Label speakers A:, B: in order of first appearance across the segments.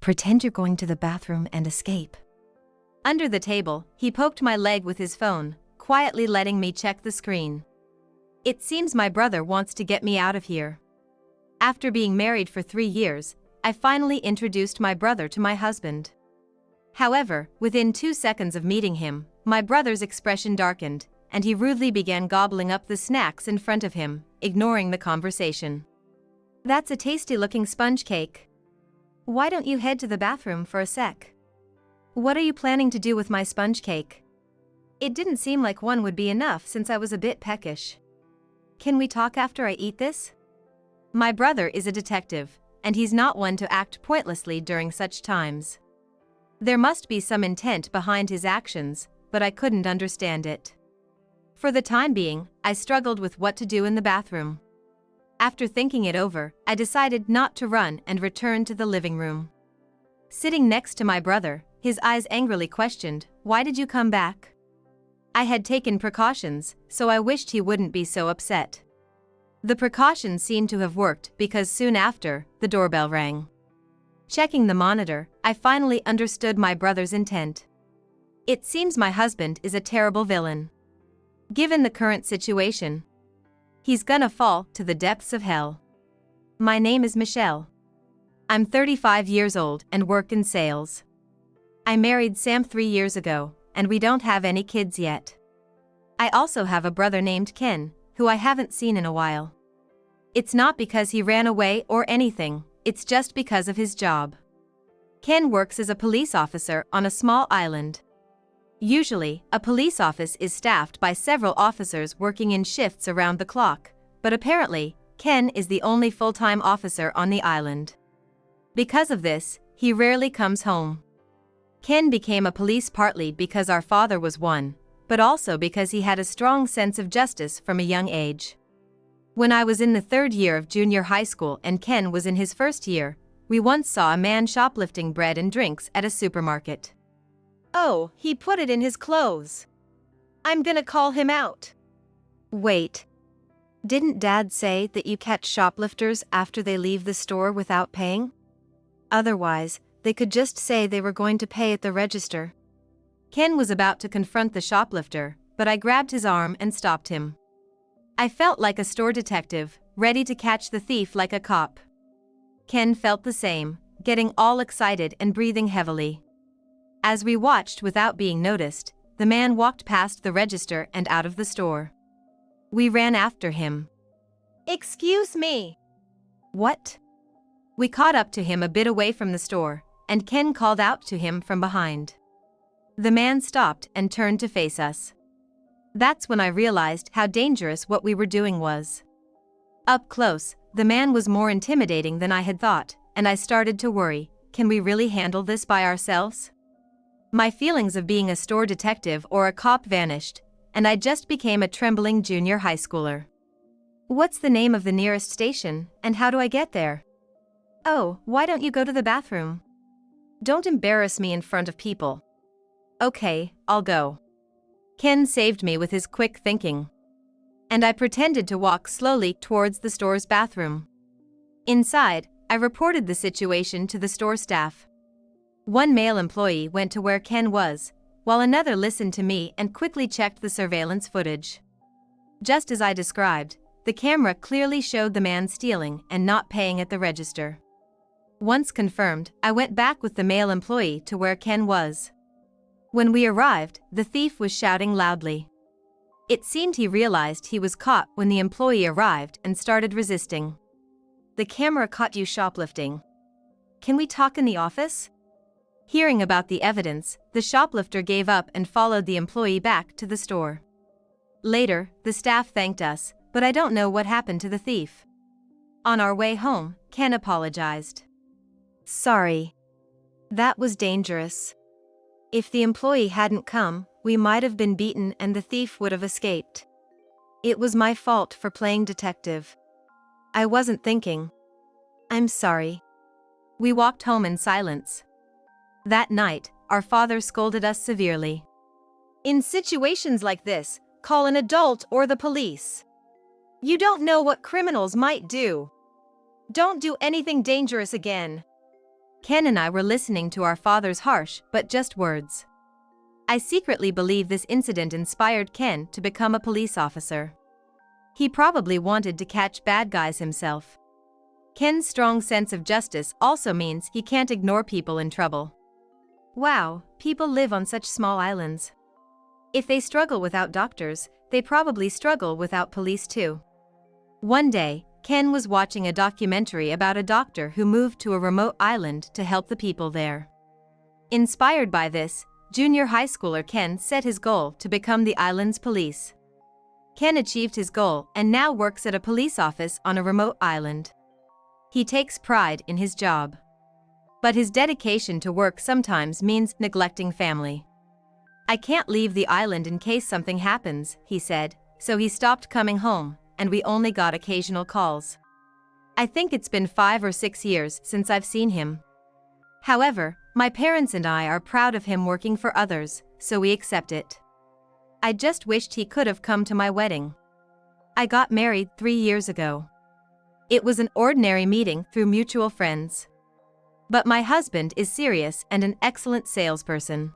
A: Pretend you're going to the bathroom and escape. Under the table, he poked my leg with his phone, quietly letting me check the screen. It seems my brother wants to get me out of here. After being married for 3 years, I finally introduced my brother to my husband. However, within 2 seconds of meeting him, my brother's expression darkened, and he rudely began gobbling up the snacks in front of him, ignoring the conversation. That's a tasty-looking sponge cake. Why don't you head to the bathroom for a sec? What are you planning to do with my sponge cake? It didn't seem like one would be enough since I was a bit peckish. Can we talk after I eat this? My brother is a detective, and he's not one to act pointlessly during such times. There must be some intent behind his actions, but I couldn't understand it. For the time being, I struggled with what to do in the bathroom. After thinking it over, I decided not to run and returned to the living room. Sitting next to my brother, his eyes angrily questioned, "Why did you come back?" I had taken precautions, so I wished he wouldn't be so upset. The precautions seemed to have worked because soon after, the doorbell rang. Checking the monitor, I finally understood my brother's intent. It seems my husband is a terrible villain. Given the current situation, he's gonna fall to the depths of hell. My name is Michelle. I'm 35 years old and work in sales. I married Sam 3 years ago, and we don't have any kids yet. I also have a brother named Ken, who I haven't seen in a while. It's not because he ran away or anything, it's just because of his job. Ken works as a police officer on a small island. Usually, a police office is staffed by several officers working in shifts around the clock, but apparently, Ken is the only full-time officer on the island. Because of this, he rarely comes home. Ken became a police partly because our father was one, but also because he had a strong sense of justice from a young age. When I was in the 3rd year of junior high school and Ken was in his 1st year, we once saw a man shoplifting bread and drinks at a supermarket. Oh, he put it in his clothes. I'm gonna call him out. Wait. Didn't Dad say that you catch shoplifters after they leave the store without paying? Otherwise, they could just say they were going to pay at the register. Ken was about to confront the shoplifter, but I grabbed his arm and stopped him. I felt like a store detective, ready to catch the thief like a cop. Ken felt the same, getting all excited and breathing heavily. As we watched without being noticed, the man walked past the register and out of the store. We ran after him. Excuse me. What? We caught up to him a bit away from the store, and Ken called out to him from behind. The man stopped and turned to face us. That's when I realized how dangerous what we were doing was. Up close, the man was more intimidating than I had thought, and I started to worry, can we really handle this by ourselves? My feelings of being a store detective or a cop vanished, and I just became a trembling junior high schooler. What's the name of the nearest station, and how do I get there? Oh, why don't you go to the bathroom? Don't embarrass me in front of people. Okay, I'll go. Ken saved me with his quick thinking. And I pretended to walk slowly towards the store's bathroom. Inside, I reported the situation to the store staff. One male employee went to where Ken was, while another listened to me and quickly checked the surveillance footage. Just as I described, the camera clearly showed the man stealing and not paying at the register. Once confirmed, I went back with the male employee to where Ken was. When we arrived, the thief was shouting loudly. It seemed he realized he was caught when the employee arrived and started resisting. The camera caught you shoplifting. Can we talk in the office? Hearing about the evidence, the shoplifter gave up and followed the employee back to the store. Later, the staff thanked us, but I don't know what happened to the thief. On our way home, Ken apologized. Sorry. That was dangerous. If the employee hadn't come, we might have been beaten and the thief would have escaped. It was my fault for playing detective. I wasn't thinking. I'm sorry. We walked home in silence. That night, our father scolded us severely. In situations like this, call an adult or the police. You don't know what criminals might do. Don't do anything dangerous again. Ken and I were listening to our father's harsh but just words. I secretly believe this incident inspired Ken to become a police officer. He probably wanted to catch bad guys himself. Ken's strong sense of justice also means he can't ignore people in trouble. Wow, people live on such small islands. If they struggle without doctors, they probably struggle without police too. One day, Ken was watching a documentary about a doctor who moved to a remote island to help the people there. Inspired by this, junior high schooler Ken set his goal to become the island's police. Ken achieved his goal and now works at a police office on a remote island. He takes pride in his job. But his dedication to work sometimes means neglecting family. I can't leave the island in case something happens, he said, so he stopped coming home, and we only got occasional calls. I think it's been 5 or 6 years since I've seen him. However, my parents and I are proud of him working for others, so we accept it. I just wished he could have come to my wedding. I got married 3 years ago. It was an ordinary meeting through mutual friends. But my husband is serious and an excellent salesperson.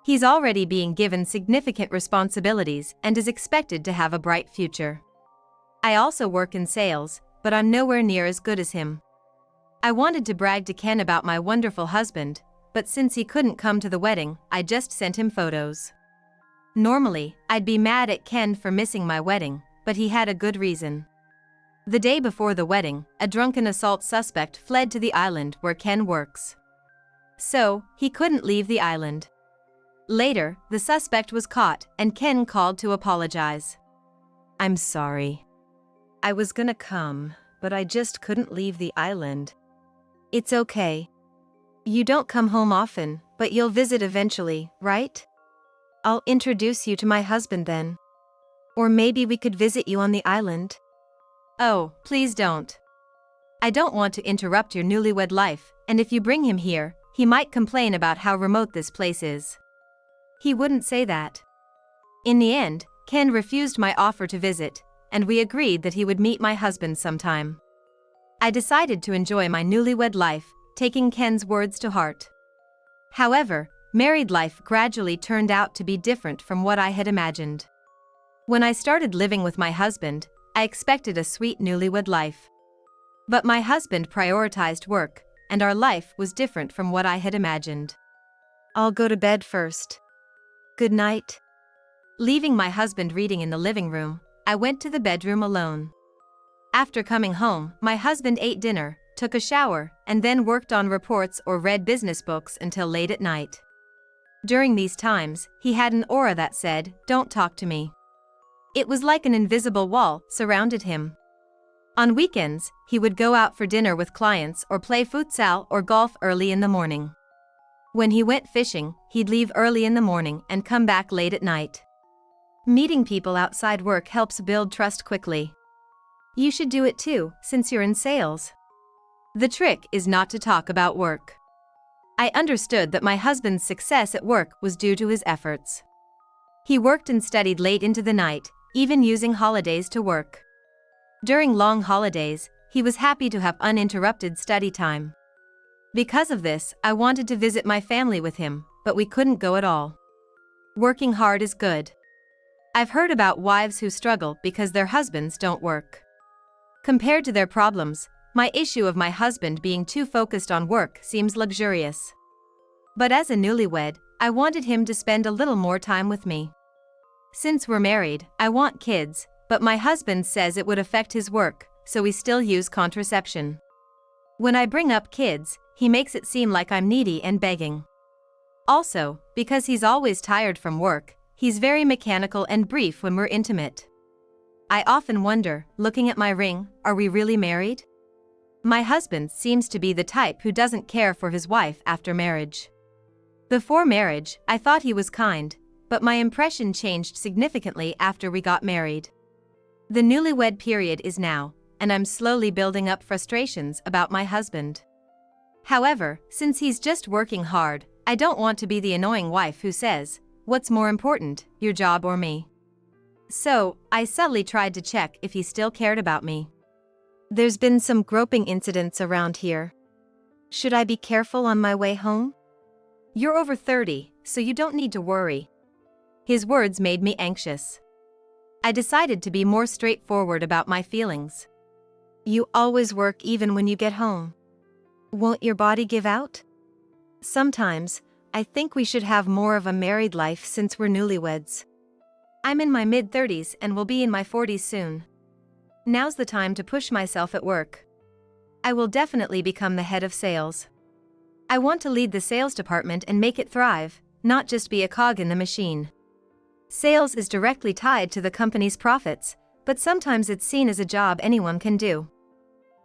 A: He's already being given significant responsibilities and is expected to have a bright future. I also work in sales, but I'm nowhere near as good as him. I wanted to brag to Ken about my wonderful husband, but since he couldn't come to the wedding, I just sent him photos. Normally, I'd be mad at Ken for missing my wedding, but he had a good reason. The day before the wedding, a drunken assault suspect fled to the island where Ken works. So, he couldn't leave the island. Later, the suspect was caught, and Ken called to apologize. "I'm sorry. I was gonna come, but I just couldn't leave the island." "It's okay. You don't come home often, but you'll visit eventually, right? I'll introduce you to my husband then. Or maybe we could visit you on the island." "Oh, please don't. I don't want to interrupt your newlywed life, and if you bring him here, he might complain about how remote this place is." He wouldn't say that. In the end, Ken refused my offer to visit, and we agreed that he would meet my husband sometime. I decided to enjoy my newlywed life, taking Ken's words to heart. However, married life gradually turned out to be different from what I had imagined. When I started living with my husband, I expected a sweet newlywed life. But my husband prioritized work, and our life was different from what I had imagined. "I'll go to bed first. Good night." Leaving my husband reading in the living room, I went to the bedroom alone. After coming home, my husband ate dinner, took a shower, and then worked on reports or read business books until late at night. During these times, he had an aura that said, "Don't talk to me." It was like an invisible wall surrounded him. On weekends, he would go out for dinner with clients or play futsal or golf early in the morning. When he went fishing, he'd leave early in the morning and come back late at night. Meeting people outside work helps build trust quickly. You should do it too, since you're in sales. The trick is not to talk about work. I understood that my husband's success at work was due to his efforts. He worked and studied late into the night, even using holidays to work. During long holidays, he was happy to have uninterrupted study time. Because of this, I wanted to visit my family with him, but we couldn't go at all. Working hard is good. I've heard about wives who struggle because their husbands don't work. Compared to their problems, my issue of my husband being too focused on work seems luxurious. But as a newlywed, I wanted him to spend a little more time with me. Since we're married, I want kids, but my husband says it would affect his work, so we still use contraception. When I bring up kids, he makes it seem like I'm needy and begging. Also, because he's always tired from work, he's very mechanical and brief when we're intimate. I often wonder, looking at my ring, are we really married? My husband seems to be the type who doesn't care for his wife after marriage. Before marriage, I thought he was kind, but my impression changed significantly after we got married. The newlywed period is now, and I'm slowly building up frustrations about my husband. However, since he's just working hard, I don't want to be the annoying wife who says, "What's more important, your job or me?" So, I subtly tried to check if he still cared about me. There's been some groping incidents around here. Should I be careful on my way home? You're over 30, so you don't need to worry. His words made me anxious. I decided to be more straightforward about my feelings. You always work even when you get home. Won't your body give out? Sometimes, I think we should have more of a married life since we're newlyweds. I'm in my mid-30s and will be in my 40s soon. Now's the time to push myself at work. I will definitely become the head of sales. I want to lead the sales department and make it thrive, not just be a cog in the machine. Sales is directly tied to the company's profits, but sometimes it's seen as a job anyone can do.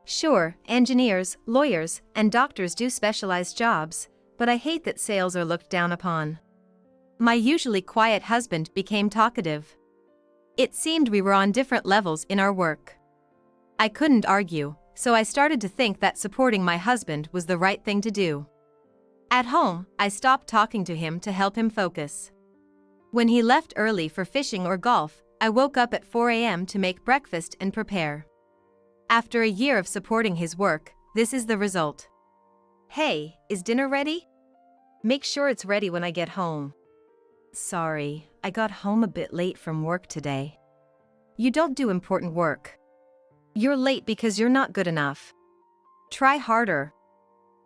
A: Sure, engineers, lawyers, and doctors do specialized jobs, but I hate that sales are looked down upon. My usually quiet husband became talkative. It seemed we were on different levels in our work. I couldn't argue, so I started to think that supporting my husband was the right thing to do. At home, I stopped talking to him to help him focus. When he left early for fishing or golf, I woke up at 4 a.m. to make breakfast and prepare. After a year of supporting his work, this is the result. Hey, is dinner ready? Make sure it's ready when I get home. Sorry, I got home a bit late from work today. You don't do important work. You're late because you're not good enough. Try harder.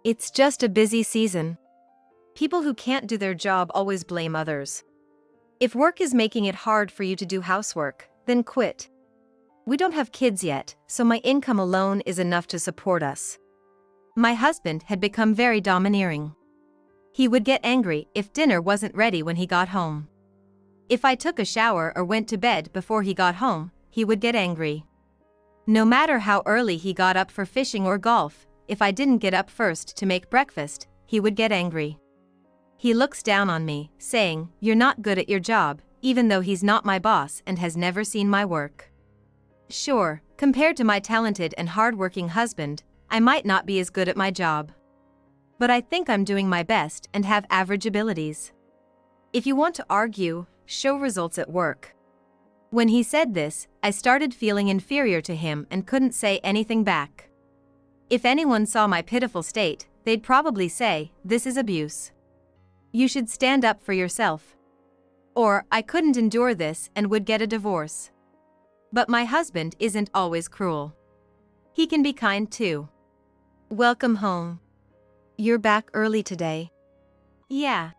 A: It's just a busy season. People who can't do their job always blame others. If work is making it hard for you to do housework, then quit. We don't have kids yet, so my income alone is enough to support us. My husband had become very domineering. He would get angry if dinner wasn't ready when he got home. If I took a shower or went to bed before he got home, he would get angry. No matter how early he got up for fishing or golf, if I didn't get up first to make breakfast, he would get angry. He looks down on me, saying, "You're not good at your job," even though he's not my boss and has never seen my work. Sure, compared to my talented and hardworking husband, I might not be as good at my job. But I think I'm doing my best and have average abilities. If you want to argue, show results at work. When he said this, I started feeling inferior to him and couldn't say anything back. If anyone saw my pitiful state, they'd probably say, "This is abuse. You should stand up for yourself." Or, "I couldn't endure this," and would get a divorce. But my husband isn't always cruel. He can be kind too. Welcome home. You're back early today. Yeah.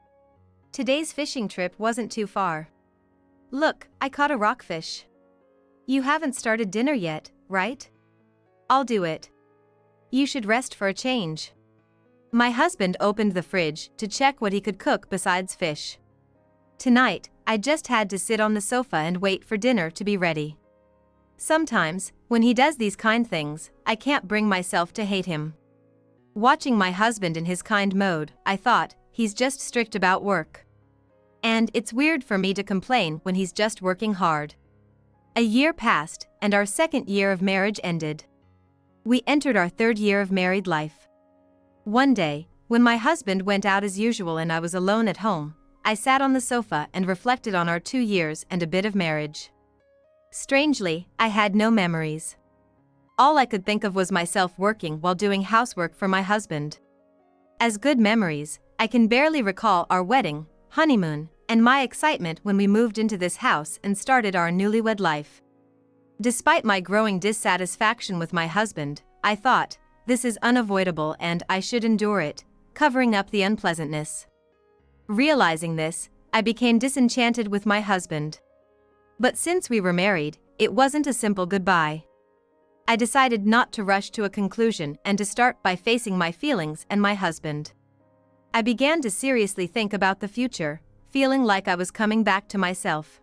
A: Today's fishing trip wasn't too far. Look, I caught a rockfish. You haven't started dinner yet, right? I'll do it. You should rest for a change. My husband opened the fridge to check what he could cook besides fish. Tonight, I just had to sit on the sofa and wait for dinner to be ready. Sometimes, when he does these kind things, I can't bring myself to hate him. Watching my husband in his kind mode, I thought, he's just strict about work. And it's weird for me to complain when he's just working hard. A year passed, and our second year of marriage ended. We entered our third year of married life. One day, when my husband went out as usual and I was alone at home, I sat on the sofa and reflected on our 2 years and a bit of marriage. Strangely, I had no memories. All I could think of was myself working while doing housework for my husband. As good memories, I can barely recall our wedding, honeymoon, and my excitement when we moved into this house and started our newlywed life. Despite my growing dissatisfaction with my husband, I thought, this is unavoidable and I should endure it, covering up the unpleasantness. Realizing this, I became disenchanted with my husband. But since we were married, it wasn't a simple goodbye. I decided not to rush to a conclusion and to start by facing my feelings and my husband. I began to seriously think about the future, feeling like I was coming back to myself.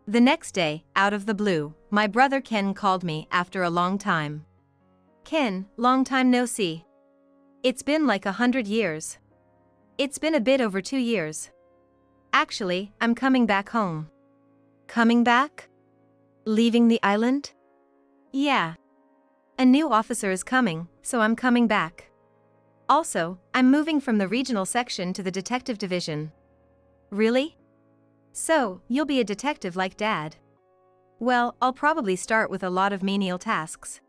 A: The next day, out of the blue, my brother Ken called me after a long time. "Ken, long time no see. It's been like 100 years. It's been a bit over 2 years. Actually, I'm coming back home." Coming back? Leaving the island? Yeah. A new officer is coming, so I'm coming back. Also, I'm moving from the regional section to the detective division. Really? So, you'll be a detective like Dad? Well, I'll probably start with a lot of menial tasks.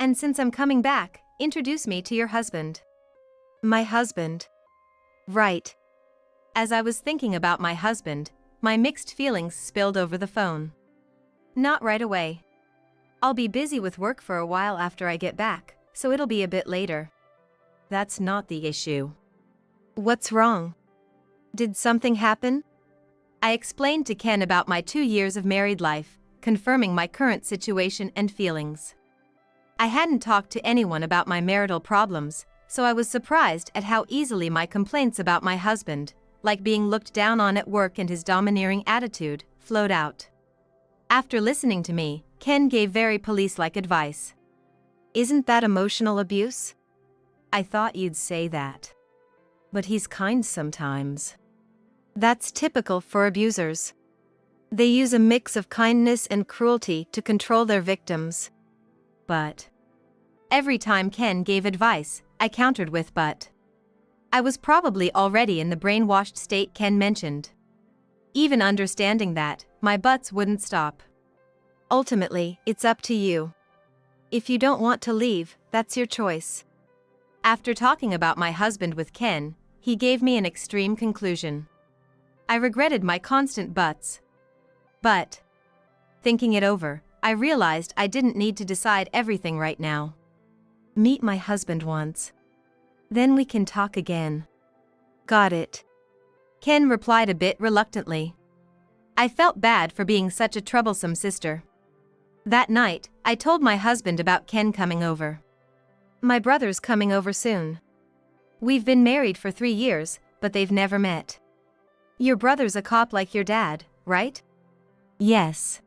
A: And since I'm coming back, introduce me to your husband. My husband. Right. As I was thinking about my husband, my mixed feelings spilled over the phone. Not right away. I'll be busy with work for a while after I get back, so it'll be a bit later. That's not the issue. What's wrong? Did something happen? I explained to Ken about my 2 years of married life, confirming my current situation and feelings. I hadn't talked to anyone about my marital problems, so I was surprised at how easily my complaints about my husband, like being looked down on at work and his domineering attitude, flowed out. After listening to me, Ken gave very police-like advice. Isn't that emotional abuse? I thought you'd say that. But he's kind sometimes. That's typical for abusers. They use a mix of kindness and cruelty to control their victims. But every time Ken gave advice, I countered with but. I was probably already in the brainwashed state Ken mentioned. Even understanding that, my buts wouldn't stop. Ultimately, it's up to you. If you don't want to leave, that's your choice. After talking about my husband with Ken, he gave me an extreme conclusion. I regretted my constant buts. But thinking it over, I realized I didn't need to decide everything right now. Meet my husband once. Then we can talk again. Got it. Ken replied a bit reluctantly. I felt bad for being such a troublesome sister. That night, I told my husband about Ken coming over. My brother's coming over soon. We've been married for 3 years, but they've never met. Your brother's a cop like your dad, right? Yes.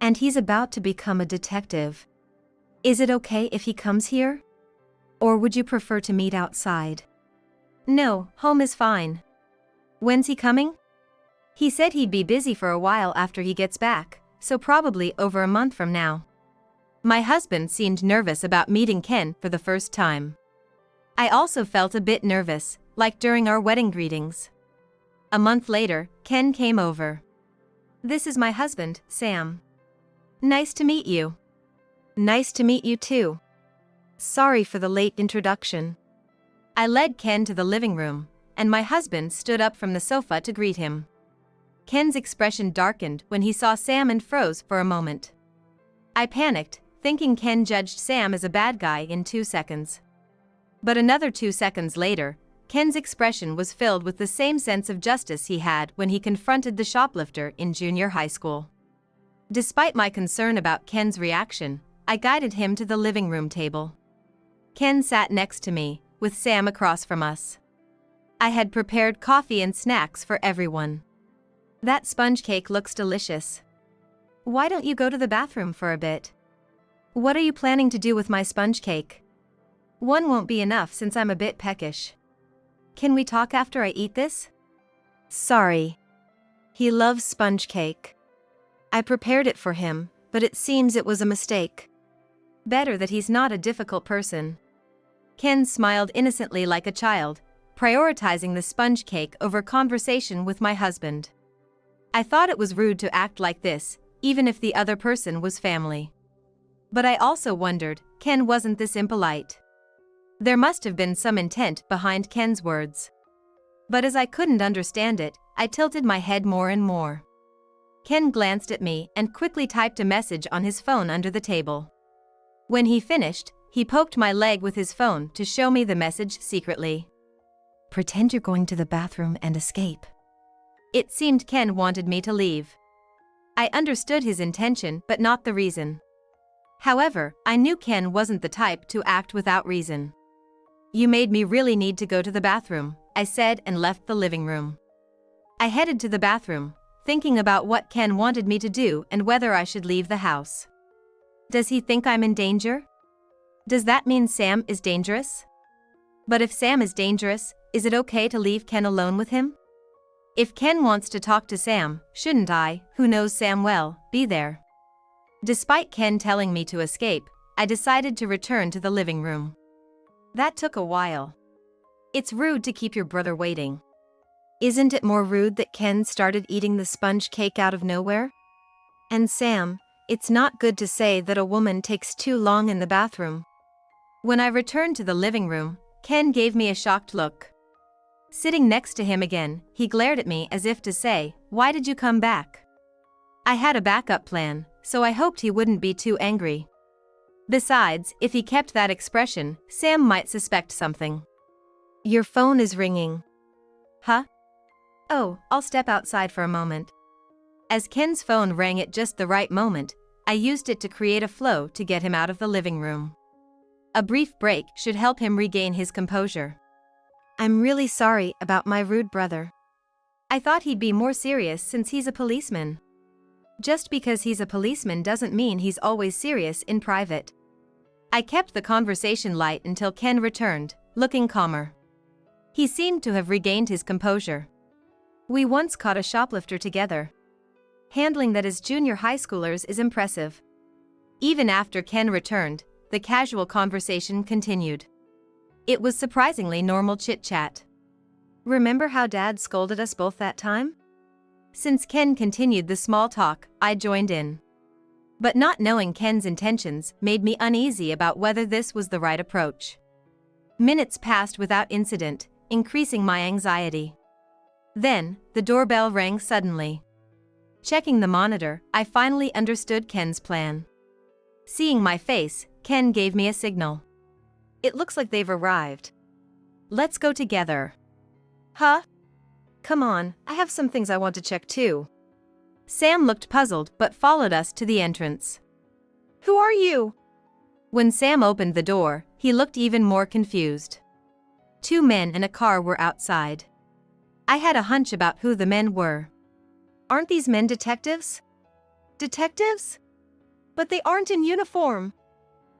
A: And he's about to become a detective. Is it okay if he comes here? Or would you prefer to meet outside? No, home is fine. When's he coming? He said he'd be busy for a while after he gets back, so probably over a month from now. My husband seemed nervous about meeting Ken for the first time. I also felt a bit nervous, like during our wedding greetings. A month later, Ken came over. This is my husband, Sam. Nice to meet you. Nice to meet you too. Sorry for the late introduction. I led Ken to the living room, and my husband stood up from the sofa to greet him. Ken's expression darkened when he saw Sam and froze for a moment. I panicked, thinking Ken judged Sam as a bad guy in 2 seconds. But another 2 seconds later, Ken's expression was filled with the same sense of justice he had when he confronted the shoplifter in junior high school. Despite my concern about Ken's reaction, I guided him to the living room table. Ken sat next to me, with Sam across from us. I had prepared coffee and snacks for everyone. That sponge cake looks delicious. Why don't you go to the bathroom for a bit? What are you planning to do with my sponge cake? One won't be enough since I'm a bit peckish. Can we talk after I eat this? Sorry. He loves sponge cake. I prepared it for him, but it seems it was a mistake. Better that he's not a difficult person. Ken smiled innocently like a child, prioritizing the sponge cake over conversation with my husband. I thought it was rude to act like this, even if the other person was family. But I also wondered, Ken wasn't this impolite. There must have been some intent behind Ken's words. But as I couldn't understand it, I tilted my head more and more. Ken glanced at me and quickly typed a message on his phone under the table. When he finished, he poked my leg with his phone to show me the message secretly. Pretend you're going to the bathroom and escape. It seemed Ken wanted me to leave. I understood his intention but not the reason. However, I knew Ken wasn't the type to act without reason. You made me really need to go to the bathroom, I said and left the living room. I headed to the bathroom, thinking about what Ken wanted me to do and whether I should leave the house. Does he think I'm in danger? Does that mean Sam is dangerous? But if Sam is dangerous, is it okay to leave Ken alone with him? If Ken wants to talk to Sam, shouldn't I, who knows Sam well, be there? Despite Ken telling me to escape, I decided to return to the living room. That took a while. It's rude to keep your brother waiting. Isn't it more rude that Ken started eating the sponge cake out of nowhere? And Sam, it's not good to say that a woman takes too long in the bathroom. When I returned to the living room, Ken gave me a shocked look. Sitting next to him again, he glared at me as if to say, "Why did you come back?" I had a backup plan, so I hoped he wouldn't be too angry. Besides, if he kept that expression, Sam might suspect something. "Your phone is ringing." "Huh? Oh, I'll step outside for a moment." As Ken's phone rang at just the right moment, I used it to create a flow to get him out of the living room. A brief break should help him regain his composure. "I'm really sorry about my rude brother. I thought he'd be more serious since he's a policeman." Just because he's a policeman doesn't mean he's always serious in private. I kept the conversation light until Ken returned, looking calmer. He seemed to have regained his composure. "We once caught a shoplifter together. Handling that as junior high schoolers is impressive." Even after Ken returned, the casual conversation continued. It was surprisingly normal chit-chat. "Remember how Dad scolded us both that time?" Since Ken continued the small talk, I joined in. But not knowing Ken's intentions made me uneasy about whether this was the right approach. Minutes passed without incident, increasing my anxiety. Then, the doorbell rang suddenly. Checking the monitor, I finally understood Ken's plan. Seeing my face, Ken gave me a signal. "It looks like they've arrived. Let's go together." "Huh? Come on, I have some things I want to check too." Sam looked puzzled but followed us to the entrance. "Who are you?" When Sam opened the door, he looked even more confused. 2 men and a car were outside. I had a hunch about who the men were. "Aren't these men detectives?" "Detectives? But they aren't in uniform."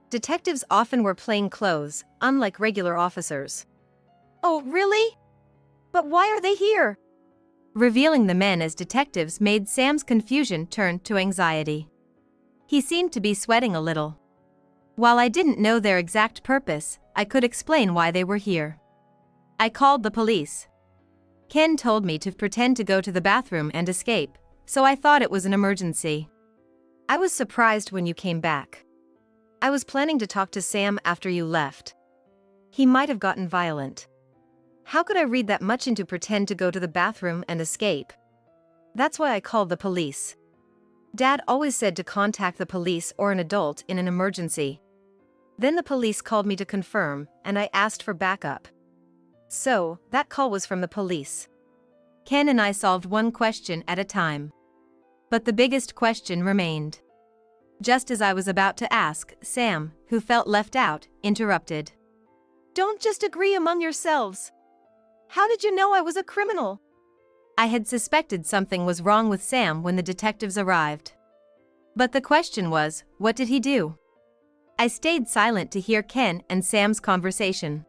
A: Detectives often wear plain clothes, unlike regular officers. "Oh, really? But why are they here?" Revealing the men as detectives made Sam's confusion turn to anxiety. He seemed to be sweating a little. While I didn't know their exact purpose, I could explain why they were here. I called the police. Ken told me to pretend to go to the bathroom and escape, so I thought it was an emergency. "I was surprised when you came back. I was planning to talk to Sam after you left. He might have gotten violent." How could I read that much into pretend to go to the bathroom and escape? That's why I called the police. Dad always said to contact the police or an adult in an emergency. Then the police called me to confirm, and I asked for backup. So, that call was from the police. Ken and I solved one question at a time. But the biggest question remained. Just as I was about to ask, Sam, who felt left out, interrupted. "Don't just agree among yourselves. How did you know I was a criminal?" I had suspected something was wrong with Sam when the detectives arrived. But the question was, what did he do? I stayed silent to hear Ken and Sam's conversation.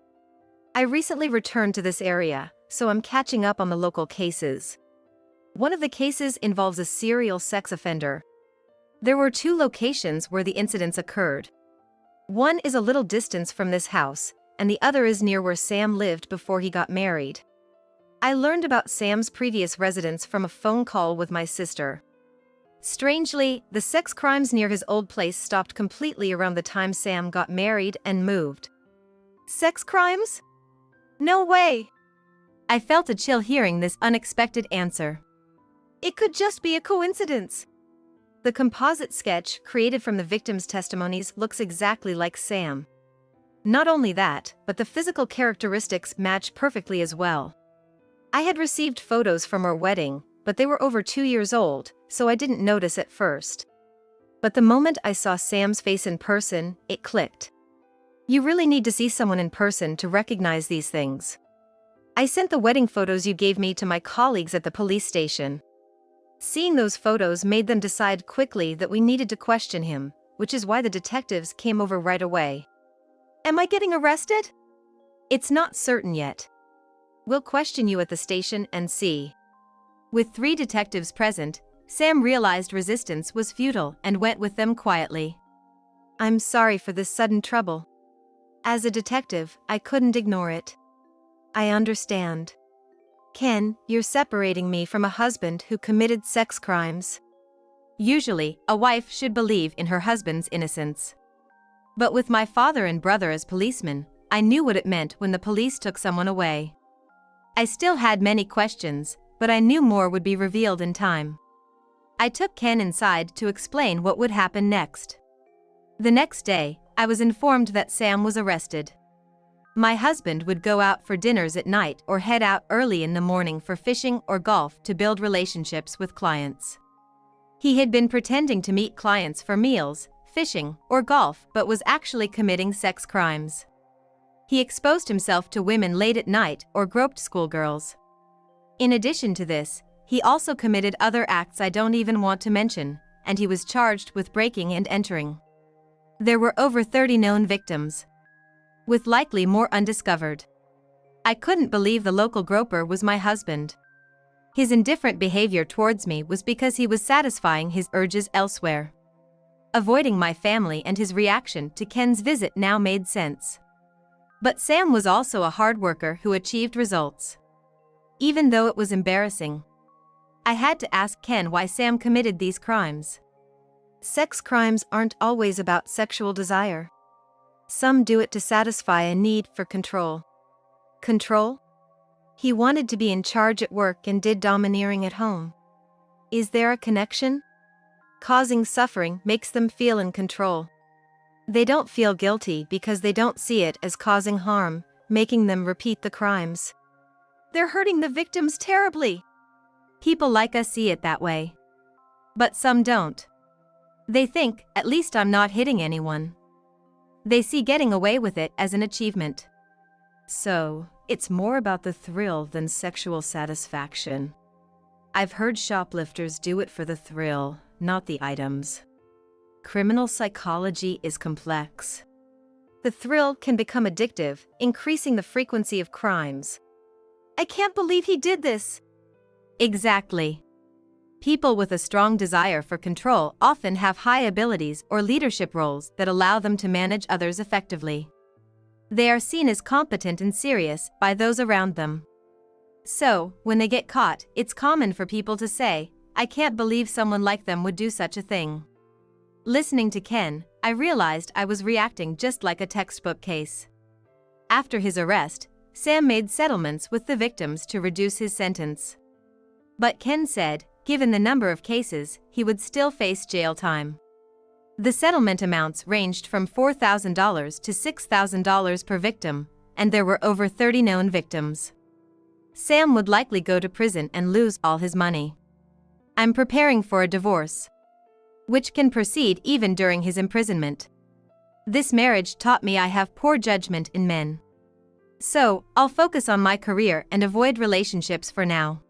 A: "I recently returned to this area, so I'm catching up on the local cases. One of the cases involves a serial sex offender. There were 2 locations where the incidents occurred. One is a little distance from this house, and the other is near where Sam lived before he got married. I learned about Sam's previous residence from a phone call with my sister. Strangely, the sex crimes near his old place stopped completely around the time Sam got married and moved." "Sex crimes? No way!" I felt a chill hearing this unexpected answer. "It could just be a coincidence." The composite sketch created from the victims' testimonies looks exactly like Sam. Not only that, but the physical characteristics match perfectly as well. I had received photos from our wedding, but they were over 2 years old, so I didn't notice at first. But the moment I saw Sam's face in person, it clicked. You really need to see someone in person to recognize these things. I sent the wedding photos you gave me to my colleagues at the police station. Seeing those photos made them decide quickly that we needed to question him, which is why the detectives came over right away. "Am I getting arrested?" "It's not certain yet. We'll question you at the station and see." With 3 detectives present, Sam realized resistance was futile and went with them quietly. "I'm sorry for this sudden trouble. As a detective, I couldn't ignore it. I understand. Ken, you're separating me from a husband who committed sex crimes." Usually, a wife should believe in her husband's innocence. But with my father and brother as policemen, I knew what it meant when the police took someone away. I still had many questions, but I knew more would be revealed in time. I took Ken inside to explain what would happen next. The next day, I was informed that Sam was arrested. My husband would go out for dinners at night or head out early in the morning for fishing or golf to build relationships with clients. He had been pretending to meet clients for meals, fishing, or golf but was actually committing sex crimes. He exposed himself to women late at night or groped schoolgirls. In addition to this, he also committed other acts I don't even want to mention, and he was charged with breaking and entering. There were over 30 known victims, with likely more undiscovered. I couldn't believe the local groper was my husband. His indifferent behavior towards me was because he was satisfying his urges elsewhere. Avoiding my family and his reaction to Ken's visit now made sense. But Sam was also a hard worker who achieved results. Even though it was embarrassing, I had to ask Ken why Sam committed these crimes. Sex crimes aren't always about sexual desire. Some do it to satisfy a need for control. Control? He wanted to be in charge at work and did domineering at home. Is there a connection? Causing suffering makes them feel in control. They don't feel guilty because they don't see it as causing harm, making them repeat the crimes. They're hurting the victims terribly. People like us see it that way. But some don't. They think, at least I'm not hitting anyone. They see getting away with it as an achievement. So, it's more about the thrill than sexual satisfaction. I've heard shoplifters do it for the thrill, not the items. Criminal psychology is complex. The thrill can become addictive, increasing the frequency of crimes. I can't believe he did this. Exactly. People with a strong desire for control often have high abilities or leadership roles that allow them to manage others effectively. They are seen as competent and serious by those around them. So, when they get caught, it's common for people to say, "I can't believe someone like them would do such a thing." Listening to Ken, I realized I was reacting just like a textbook case. After his arrest, Sam made settlements with the victims to reduce his sentence. But Ken said, given the number of cases, he would still face jail time. The settlement amounts ranged from $4,000 to $6,000 per victim, and there were over 30 known victims. Sam would likely go to prison and lose all his money. I'm preparing for a divorce, which can proceed even during his imprisonment. This marriage taught me I have poor judgment in men. So, I'll focus on my career and avoid relationships for now.